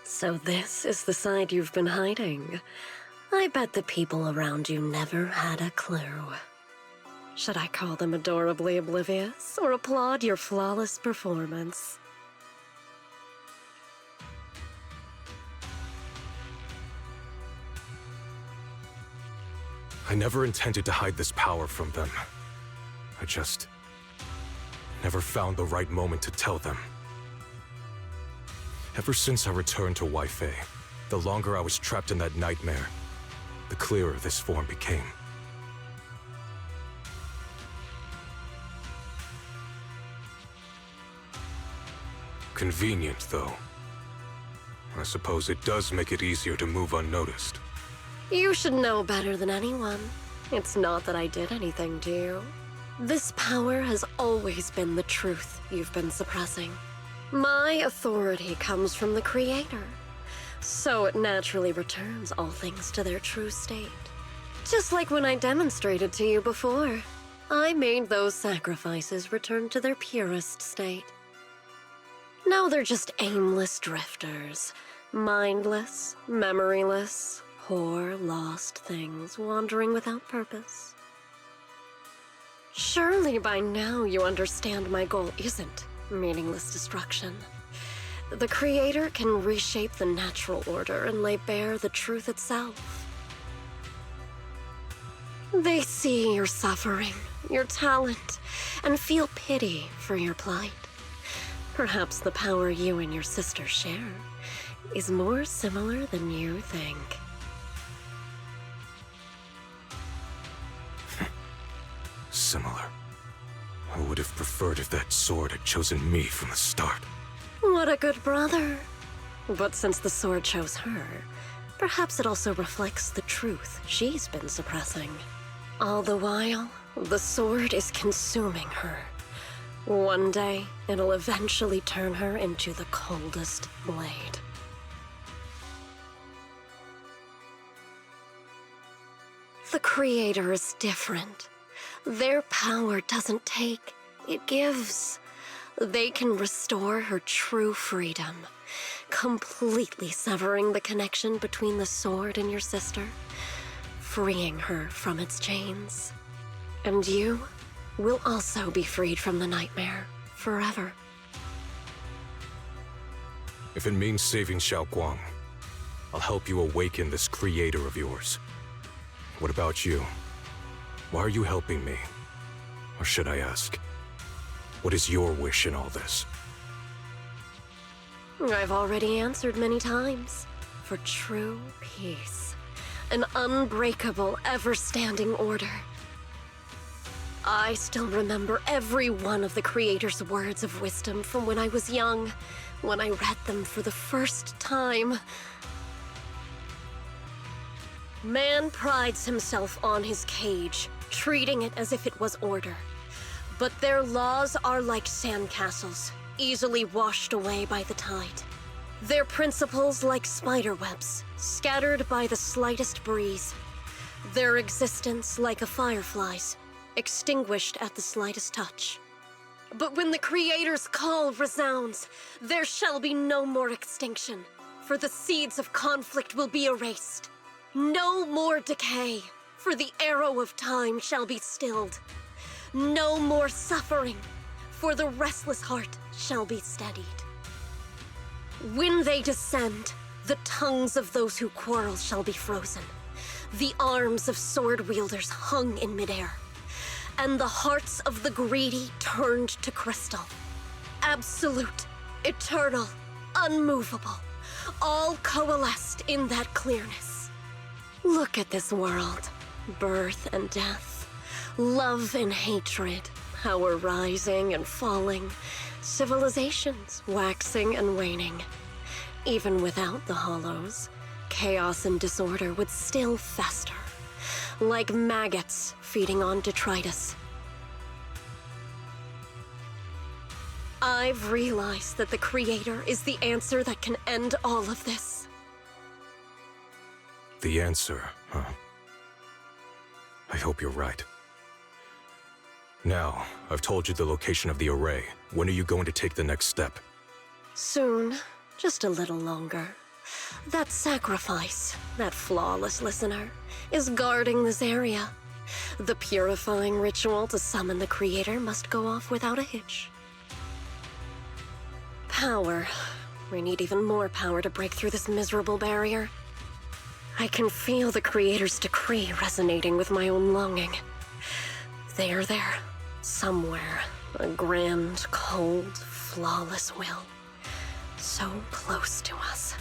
So this is the side you've been hiding. I bet the people around you never had a clue. Should I call them adorably oblivious, or applaud your flawless performance? I never intended to hide this power from them. I just never found the right moment to tell them. Ever since I returned to Wi-Fi, the longer I was trapped in that nightmare, the clearer this form became. Convenient, though. I suppose it does make it easier to move unnoticed. You should know better than anyone. It's not that I did anything to you. This power has always been the truth you've been suppressing. My authority comes from the Creator, so it naturally returns all things to their true state. Just like when I demonstrated to you before, I made those sacrifices return to their purest state. Now they're just aimless drifters, mindless, memoryless, poor, lost things wandering without purpose. Surely by now you understand my goal isn't meaningless destruction. The Creator can reshape the natural order and lay bare the truth itself. They see your suffering, your talent, and feel pity for your plight. Perhaps the power you and your sister share is more similar than you think. Similar. I would have preferred if that sword had chosen me from the start. What a good brother. But since the sword chose her, perhaps it also reflects the truth she's been suppressing. All the while, the sword is consuming her. One day, it'll eventually turn her into the coldest blade. The Creator is different. Their power doesn't take, it gives. They can restore her true freedom, completely severing the connection between the sword and your sister, freeing her from its chains. And you will also be freed from the nightmare forever. If it means saving Xiaoguang, I'll help you awaken this Creator of yours. What about you? Why are you helping me? Or should I ask, what is your wish in all this? I've already answered many times. For true peace. An unbreakable, ever-standing order. I still remember every one of the Creator's words of wisdom from when I was young, when I read them for the first time. Man prides himself on his cage, treating it as if it was order. But their laws are like sandcastles, easily washed away by the tide. Their principles like spiderwebs, scattered by the slightest breeze. Their existence like a firefly's, extinguished at the slightest touch. But when the Creator's call resounds, there shall be no more extinction, for the seeds of conflict will be erased. No more decay, for the arrow of time shall be stilled. No more suffering, for the restless heart shall be steadied. When they descend, the tongues of those who quarrel shall be frozen, the arms of sword wielders hung in midair, and the hearts of the greedy turned to crystal. Absolute, eternal, unmovable, all coalesced in that clearness. Look at this world, birth and death, love and hatred, power rising and falling, civilizations waxing and waning. Even without the hollows, chaos and disorder would still fester, like maggots feeding on detritus. I've realized that the Creator is the answer that can end all of this. The answer, huh? I hope you're right. Now, I've told you the location of the array. When are you going to take the next step? Soon. Just a little longer. That sacrifice, that flawless listener, is guarding this area. The purifying ritual to summon the Creator must go off without a hitch. Power. We need even more power to break through this miserable barrier. I can feel the Creator's decree resonating with my own longing. They are there, somewhere. A grand, cold, flawless will. So close to us.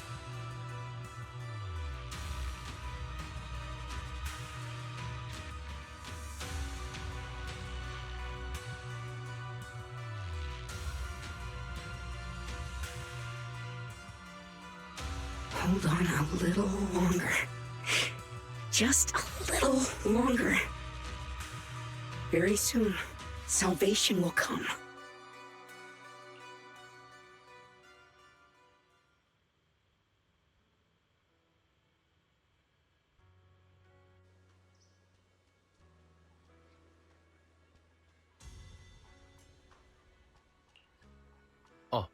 Hold on a little longer. Just a little longer. Very soon, salvation will come. Oh.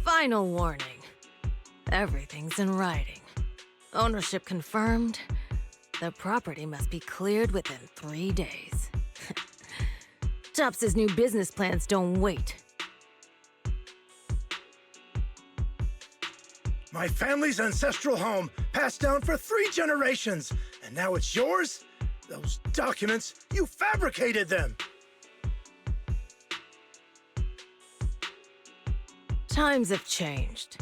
Final warning. Everything's in writing. Ownership confirmed. The property must be cleared within 3 days. Tops's new business plans don't wait. My family's ancestral home, passed down for 3 generations, and now it's yours? Those documents, you fabricated them! Times have changed.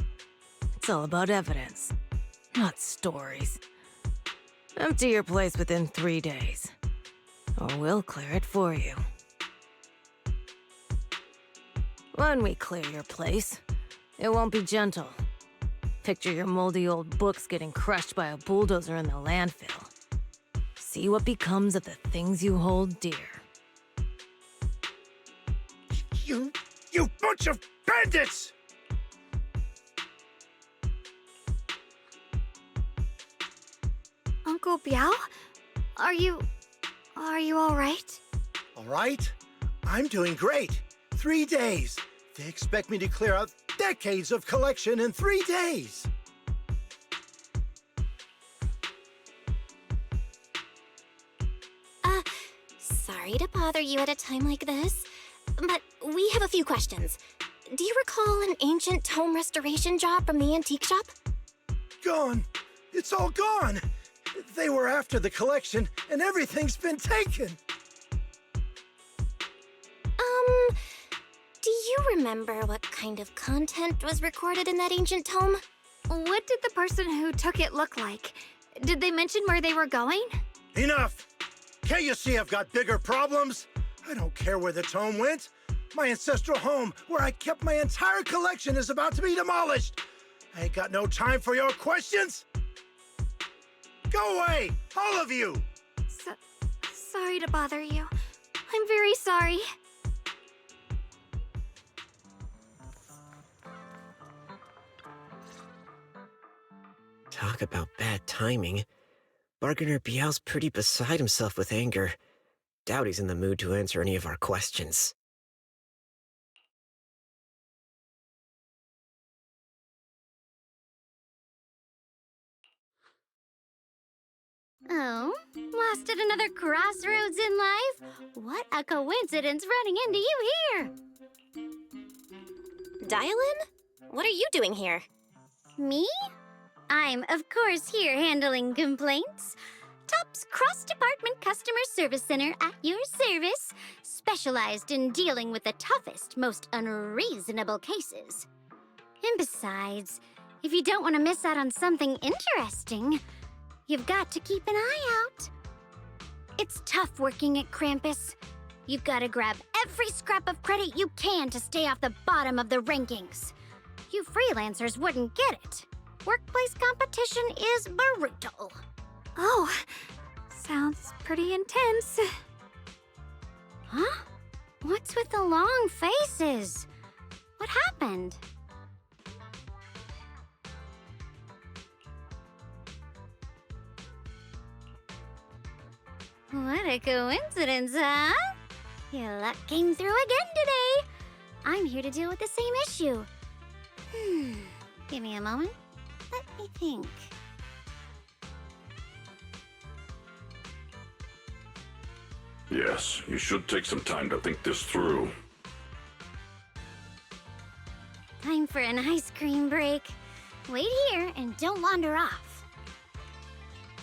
It's all about evidence, not stories. Empty your place within 3 days, or we'll clear it for you. When we clear your place, it won't be gentle. Picture your moldy old books getting crushed by a bulldozer in the landfill. See what becomes of the things you hold dear. You bunch of bandits! Uncle Biao? Are you all right? All right, I'm doing great. 3 days. They expect me to clear out decades of collection in 3 days. Sorry to bother you at a time like this, but we have a few questions. Do you recall an ancient tome restoration job from the antique shop? Gone. It's all gone. They were after the collection, and everything's been taken. Do you remember what kind of content was recorded in that ancient tome? What did the person who took it look like? Did they mention where they were going? Enough! Can't you see I've got bigger problems? I don't care where the tome went. My ancestral home, where I kept my entire collection, is about to be demolished. I ain't got no time for your questions. Go away, all of you! Sorry to bother you. I'm very sorry. Talk about bad timing. Bargainer Biao's pretty beside himself with anger. Doubt he's in the mood to answer any of our questions. Oh, lost at another crossroads in life? What a coincidence running into you here! Dialin? What are you doing here? Me? I'm, of course, here handling complaints. TOPS cross-department customer service center at your service, specialized in dealing with the toughest, most unreasonable cases. And besides, if you don't want to miss out on something interesting, you've got to keep an eye out. It's tough working at Krampus. You've got to grab every scrap of credit you can to stay off the bottom of the rankings. You freelancers wouldn't get it. Workplace competition is brutal. Oh, sounds pretty intense. Huh? What's with the long faces? What happened? What a coincidence, huh? Your luck came through again today. I'm here to deal with the same issue. Give me a moment. Let me think. Yes, you should take some time to think this through. Time for an ice cream break. Wait here and don't wander off.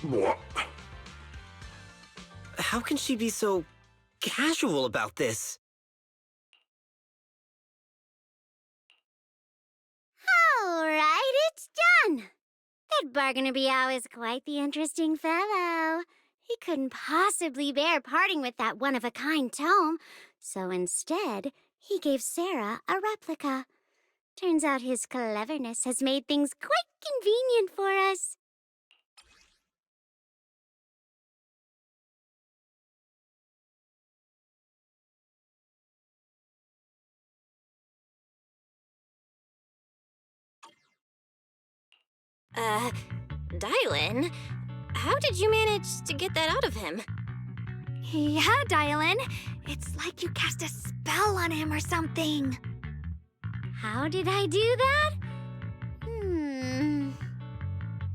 What? How can she be so casual about this? All right, it's done. That Bargainer Biao is quite the interesting fellow. He couldn't possibly bear parting with that one-of-a-kind tome, so instead, he gave Sarah a replica. Turns out his cleverness has made things quite convenient for us. Dylan, how did you manage to get that out of him? Yeah, Dylan. It's like you cast a spell on him or something. How did I do that?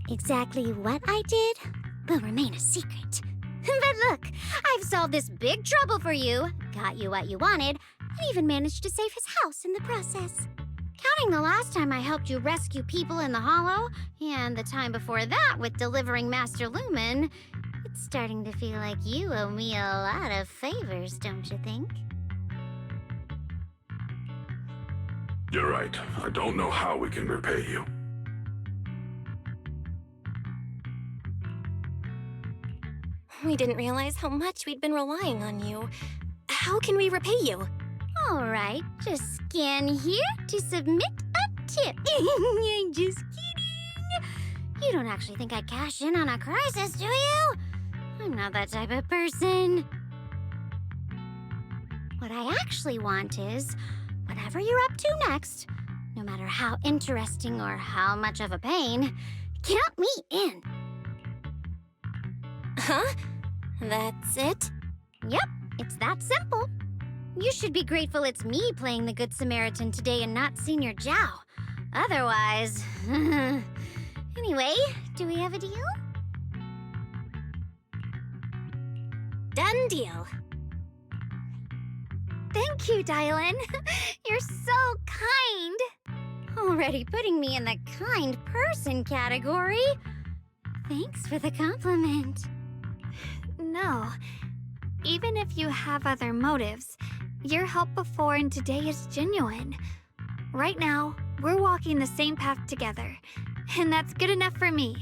Exactly what I did will remain a secret. But look, I've solved this big trouble for you, got you what you wanted, and even managed to save his house in the process. Counting the last time I helped you rescue people in the Hollow, and the time before that with delivering Master Lumen, it's starting to feel like you owe me a lot of favors, don't you think? You're right. I don't know how we can repay you. We didn't realize how much we'd been relying on you. How can we repay you? All right, just scan here to submit a tip. I'm just kidding. You don't actually think I'd cash in on a crisis, do you? I'm not that type of person. What I actually want is, whatever you're up to next, no matter how interesting or how much of a pain, count me in. Huh? That's it? Yep, it's that simple. You should be grateful it's me playing the Good Samaritan today and not Senior Zhao. Otherwise... Anyway, do we have a deal? Done deal. Thank you, Dylan. You're so kind. Already putting me in the kind person category. Thanks for the compliment. No. Even if you have other motives, your help before and today is genuine. Right now, we're walking the same path together, and that's good enough for me.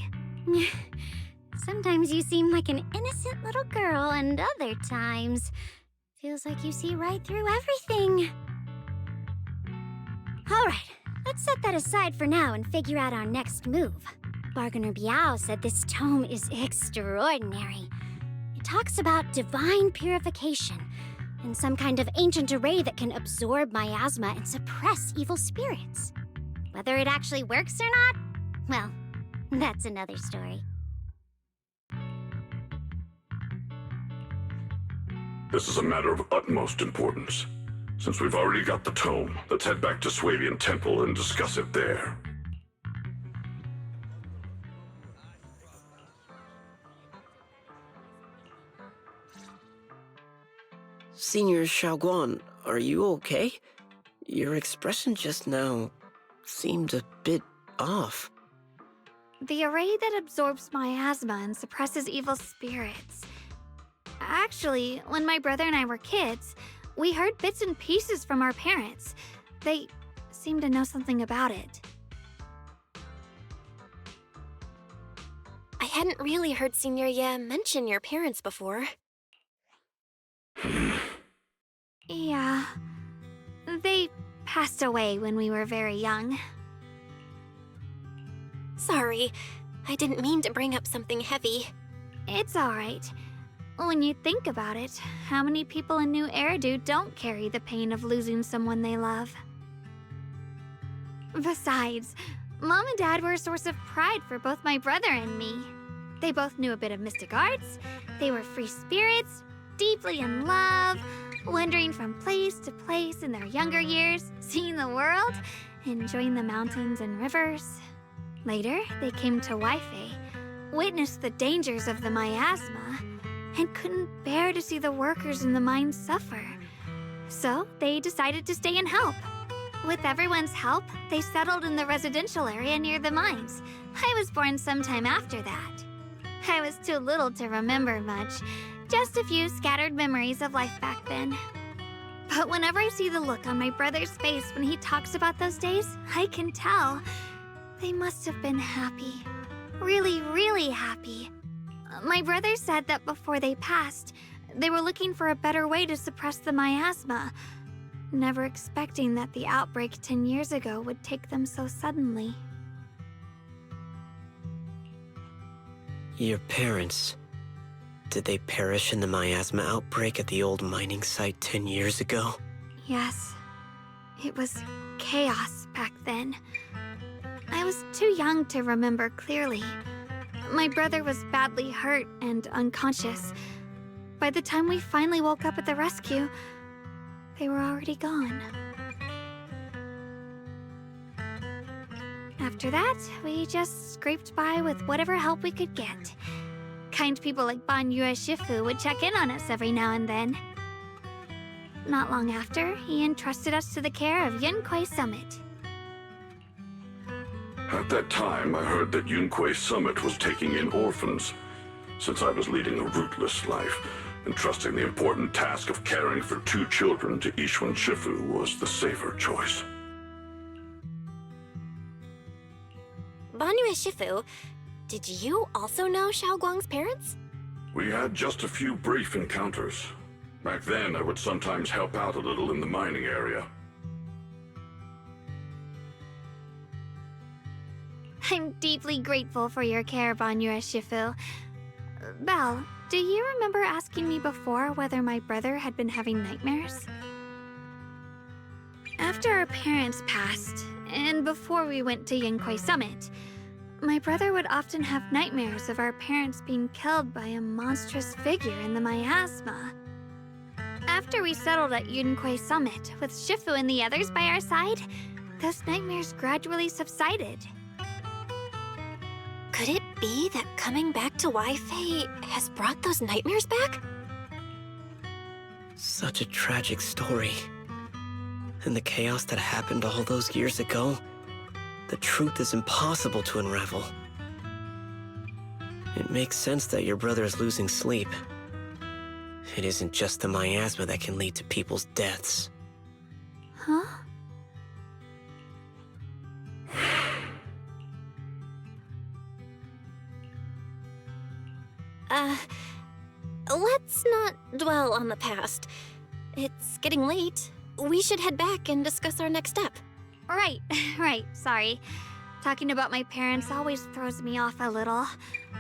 Sometimes you seem like an innocent little girl, and other times, feels like you see right through everything. All right, let's set that aside for now and figure out our next move. Bargainer Biao said this tome is extraordinary. It talks about divine purification and some kind of ancient array that can absorb miasma and suppress evil spirits. Whether it actually works or not, well, that's another story. This is a matter of utmost importance. Since we've already got the tome, let's head back to Swabian Temple and discuss it there. Senior Xiaoguan, are you okay? Your expression just now seemed a bit off. The array that absorbs miasma and suppresses evil spirits. Actually, when my brother and I were kids, we heard bits and pieces from our parents. They seemed to know something about it. I hadn't really heard Signoria mention your parents before. Yeah. They passed away when we were very young. Sorry, I didn't mean to bring up something heavy. It's alright. When you think about it, how many people in New Eridu don't carry the pain of losing someone they love? Besides, Mom and Dad were a source of pride for both my brother and me. They both knew a bit of mystic arts, they were free spirits, deeply in love, wandering from place to place in their younger years, seeing the world, enjoying the mountains and rivers. Later, they came to Waifei, witnessed the dangers of the miasma, and couldn't bear to see the workers in the mines suffer. So they decided to stay and help. With everyone's help, they settled in the residential area near the mines. I was born sometime after that. I was too little to remember much, just a few scattered memories of life back then. But whenever I see the look on my brother's face when he talks about those days, I can tell they must have been happy. Really, really happy. My brother said that before they passed, they were looking for a better way to suppress the miasma, never expecting that the outbreak 10 years ago would take them so suddenly. Your parents, did they perish in the miasma outbreak at the old mining site 10 years ago? Yes. It was chaos back then. I was too young to remember clearly. My brother was badly hurt and unconscious. By the time we finally woke up at the rescue, they were already gone. After that, we just scraped by with whatever help we could get. Kind people like Banyue Shifu would check in on us every now and then. Not long after, he entrusted us to the care of Yunquei Summit. At that time, I heard that Yunquei Summit was taking in orphans. Since I was leading a rootless life, entrusting the important task of caring for 2 children to Ishwan Shifu was the safer choice. Banyue Shifu, did you also know Xiao Guang's parents? We had just a few brief encounters. Back then, I would sometimes help out a little in the mining area. I'm deeply grateful for your care, Banyue Shifu. Belle, do you remember asking me before whether my brother had been having nightmares? After our parents passed, and before we went to Yunquei Summit, my brother would often have nightmares of our parents being killed by a monstrous figure in the miasma. After we settled at Yunquei Summit, with Shifu and the others by our side, those nightmares gradually subsided. Could it be that coming back to Waifei has brought those nightmares back? Such a tragic story. And the chaos that happened all those years ago, the truth is impossible to unravel. It makes sense that your brother is losing sleep. It isn't just the miasma that can lead to people's deaths. Huh? Let's not dwell on the past. It's getting late. We should head back and discuss our next step. Right, sorry. Talking about my parents always throws me off a little.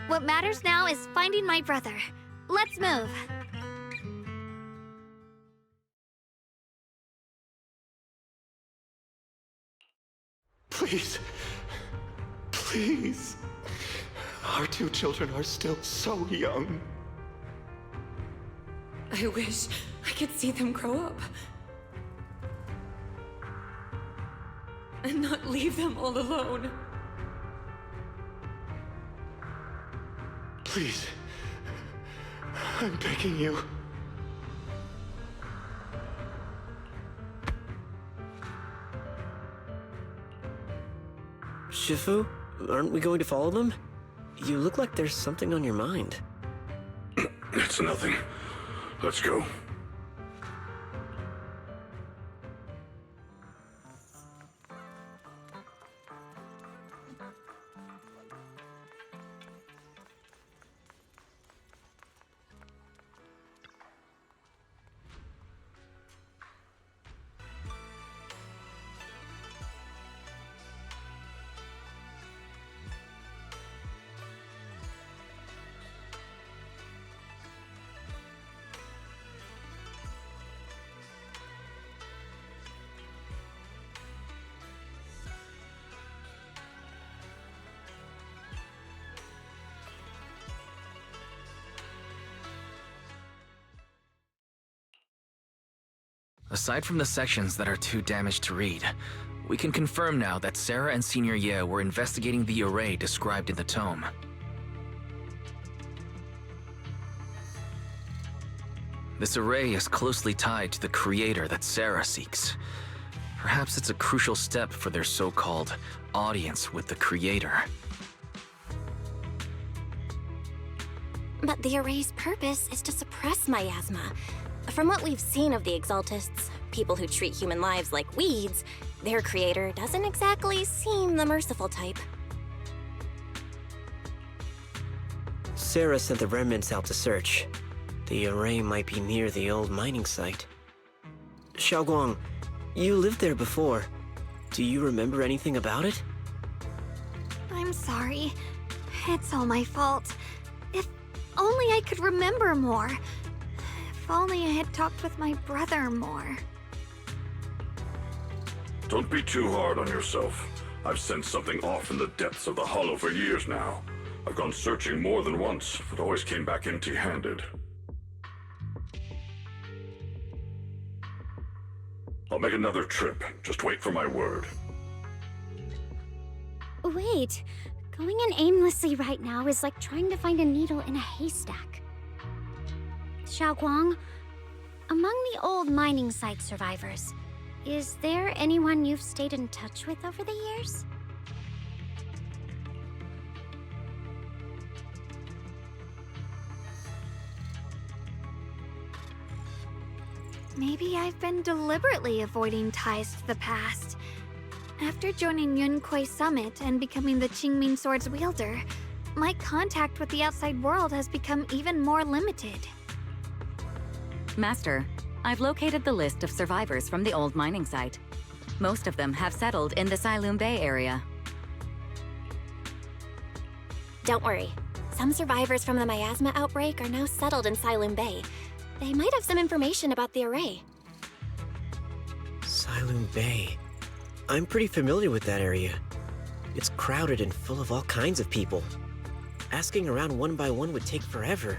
What matters now is finding my brother. Let's move. Please. Please. Our 2 children are still so young. I wish I could see them grow up. And not leave them all alone. Please. I'm begging you. Shifu, Aren't we going to follow them? You look like there's something on your mind. It's nothing. Let's go. Aside from the sections that are too damaged to read, we can confirm now that Sarah and Senior Ye were investigating the array described in the tome. This array is closely tied to the creator that Sarah seeks. Perhaps it's a crucial step for their so-called audience with the creator. But the array's purpose is to suppress miasma. From what we've seen of the Exaltists, people who treat human lives like weeds, their creator doesn't exactly seem the merciful type. Sarah sent the remnants out to search. The array might be near the old mining site. Xiaoguang, you lived there before. Do you remember anything about it? I'm sorry. It's all my fault. If only I could remember more. If only I had talked with my brother more. Don't be too hard on yourself. I've sensed something off in the depths of the hollow for years now. I've gone searching more than once, but always came back empty-handed. I'll make another trip. Just wait for my word. Wait, going in aimlessly right now is like trying to find a needle in a haystack. Xiaoguang, among the old mining site survivors, is there anyone you've stayed in touch with over the years? Maybe I've been deliberately avoiding ties to the past. After joining Yunquei Summit and becoming the Qingming Sword's wielder, my contact with the outside world has become even more limited. Master, I've located the list of survivors from the old mining site. Most of them have settled in the Silum Bay area. Don't worry. Some survivors from the miasma outbreak are now settled in Silum Bay. They might have some information about the array. Silum Bay. I'm pretty familiar with that area. It's crowded and full of all kinds of people. Asking around one by one would take forever.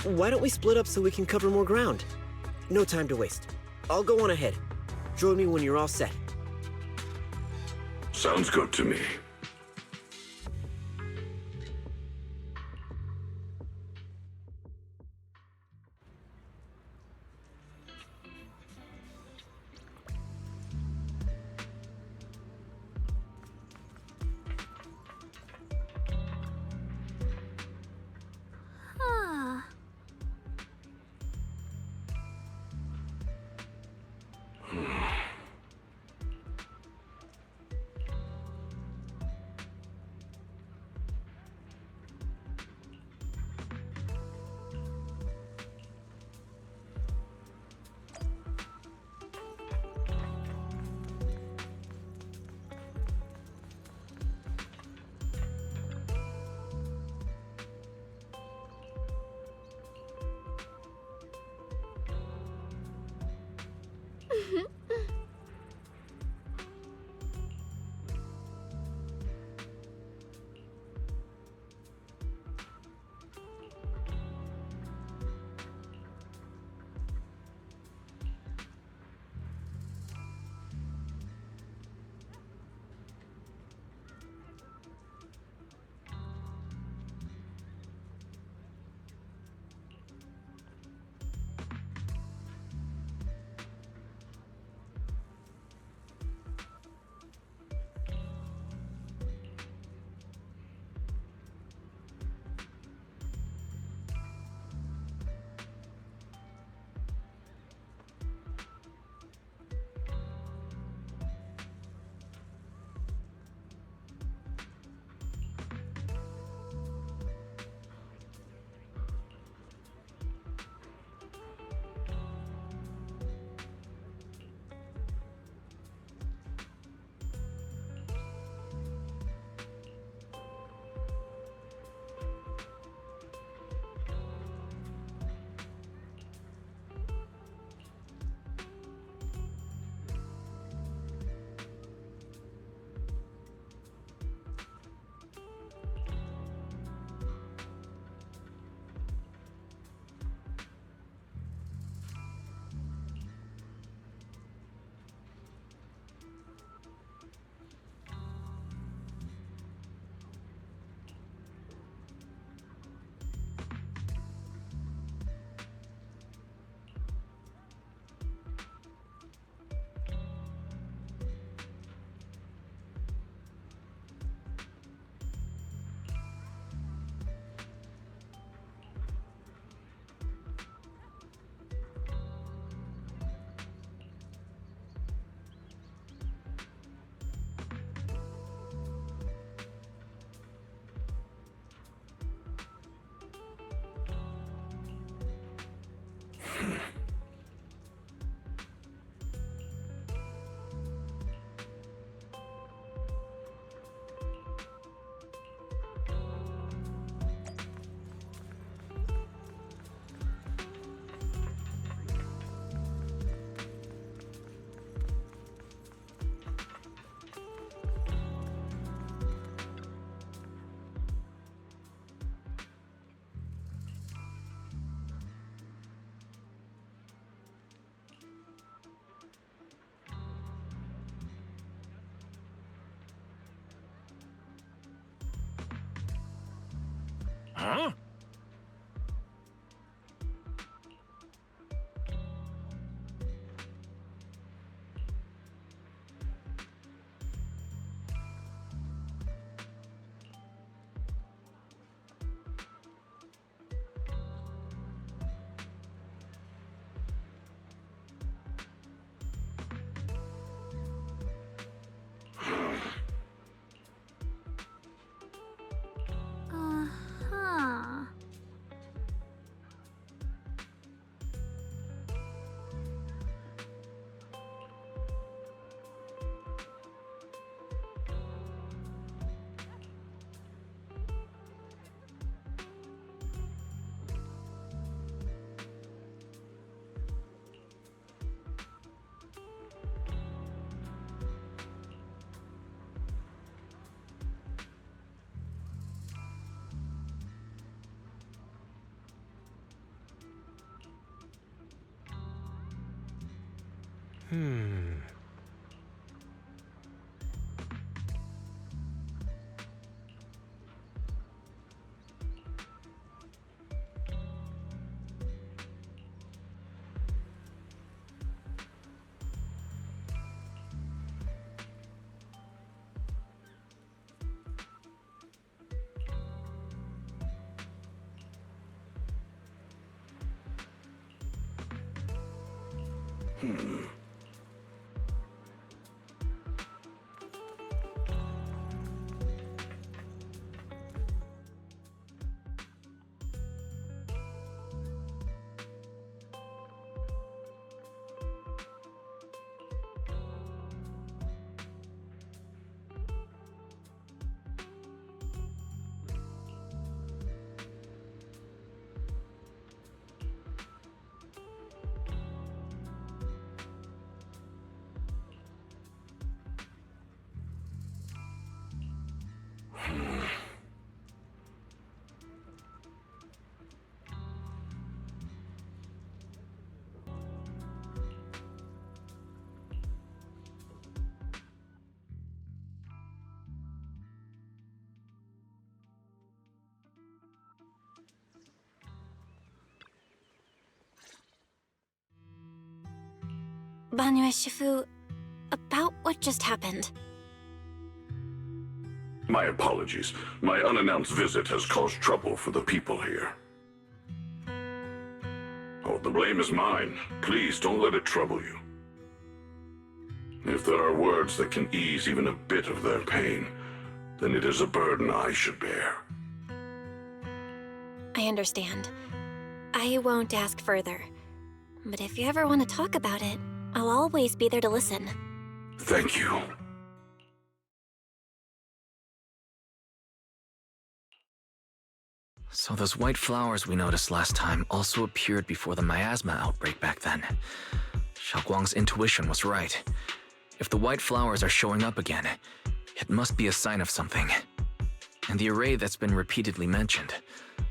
Why don't we split up so we can cover more ground? No time to waste. I'll go on ahead. Join me when you're all set. Sounds good to me. Huh. Huh? Uh-huh. Banyue Shifu, about what just happened. My apologies. My unannounced visit has caused trouble for the people here. Oh, the blame is mine. Please don't let it trouble you. If there are words that can ease even a bit of their pain, then it is a burden I should bear. I understand. I won't ask further. But if you ever want to talk about it, I'll always be there to listen. Thank you. So those white flowers we noticed last time also appeared before the miasma outbreak back then. Xiaoguang's intuition was right. If the white flowers are showing up again, it must be a sign of something. And the array that's been repeatedly mentioned,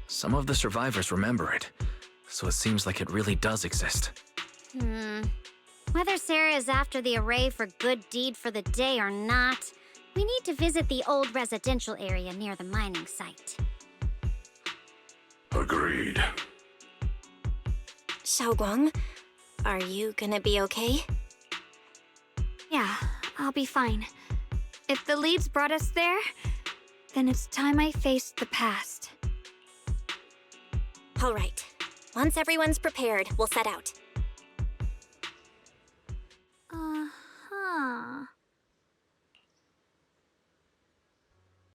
some of the survivors remember it, so it seems like it really does exist. Whether Sarah is after the array for good deed for the day or not, we need to visit the old residential area near the mining site. Agreed. Xiaoguang, are you gonna be okay? Yeah, I'll be fine. If the leads brought us there, then it's time I faced the past. All right. Once everyone's prepared, we'll set out.